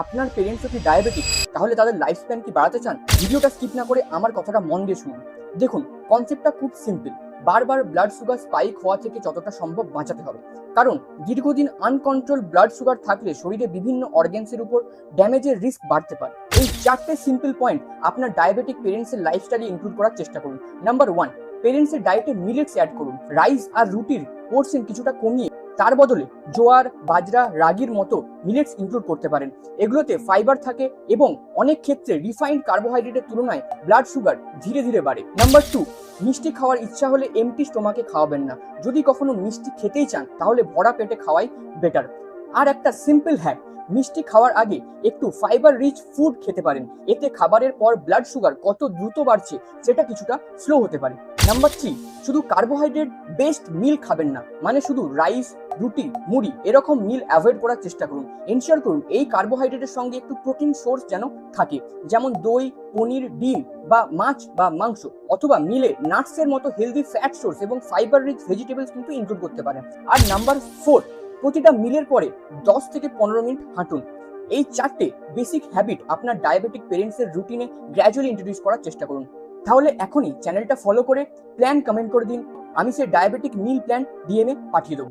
আপনার পেরেন্টসও কি ডায়াবেটিক, তাহলে তাদের লাইফ স্প্যান কি বাড়াতে চান? ভিডিওটা স্কিপ না করে আমার কথাটা মন দিয়ে শুনুন। দেখুন, কনসেপ্টটা খুব সিম্পল। বারবার ব্লাড সুগার স্পাইক হওয়া থেকে যতটা সম্ভব বাঁচাতে হবে, কারণ দীর্ঘদিন আনকন্ট্রোল ব্লাড সুগার থাকলে শরীরে বিভিন্ন অর্গ্যানসের উপর ড্যামেজের রিস্ক বাড়তে পারে। এই 4টে সিম্পল পয়েন্ট আপনার ডায়াবেটিক পেরেন্টসের লাইফস্টাইলে ইনক্লুড করার চেষ্টা করুন। নাম্বার 1, পেরেন্টসের ডায়েটে মিলেটস অ্যাড করুন। রাইস আর রুটির পোর্শন কিছুটা কমিয়ে তার বদলে জোয়ার, বাজরা, রাগির মতো মিলেটস ইনক্লুড করতে পারেন। এগুলোতে ফাইবার থাকে এবং অনেক ক্ষেত্রে রিফাইন্ড কার্বোহাইড্রেটের তুলনায় ব্লাড সুগার ধীরে ধীরে বাড়ে। নাম্বার 2, মিষ্টি খাওয়ার ইচ্ছা হলে এমটি স্টোমাকে খাওয়াবেন না। যদি কখনো মিষ্টি খেতেই চান তাহলে ভরা পেটে খাওয়াই বেটার। আর একটা সিম্পল হ্যাক, মিষ্টি খাওয়ার আগে একটু ফাইবার রিচ ফুড খেতে পারেন। এতে খাবারের পর ব্লাড সুগার কত দ্রুত বাড়ছে সেটা কিছুটা স্লো হতে পারে। নাম্বার 3, শুধু কার্বোহাইড্রেট বেসড মিল খাবেন না, মানে শুধু রাইস, রুটি, মুড়ি এরকম মিল অ্যাভয়েড করার চেষ্টা করুন। এনশিওর করুন এই কার্বোহাইড্রেটের সঙ্গে একটু প্রোটিন সোর্স যেন থাকে, যেমন দই, পনির, ডিম বা মাছ বা মাংস, অথবা মিলে নাটসের মতো হেলদি ফ্যাট সোর্স এবং ফাইবার রিচ ভেজিটেবলস কিন্তু ইনক্লুড করতে পারেন। আর নাম্বার 4, প্রতিটা মিলের পরে 10 থেকে 15 মিনিট হাঁটুন। এই 4টে বেসিক হ্যাবিট আপনার ডায়াবেটিক পেরেন্টসের রুটিনে গ্র্যাজুয়ালি ইন্ট্রোডিউস করার চেষ্টা করুন। তাহলে এখনই চ্যানেলটা ফলো করে প্ল্যান কমেন্ট করে দিন, আমি সেই ডায়াবেটিক মিল প্ল্যান ডিএমএ পাঠিয়ে দেবো।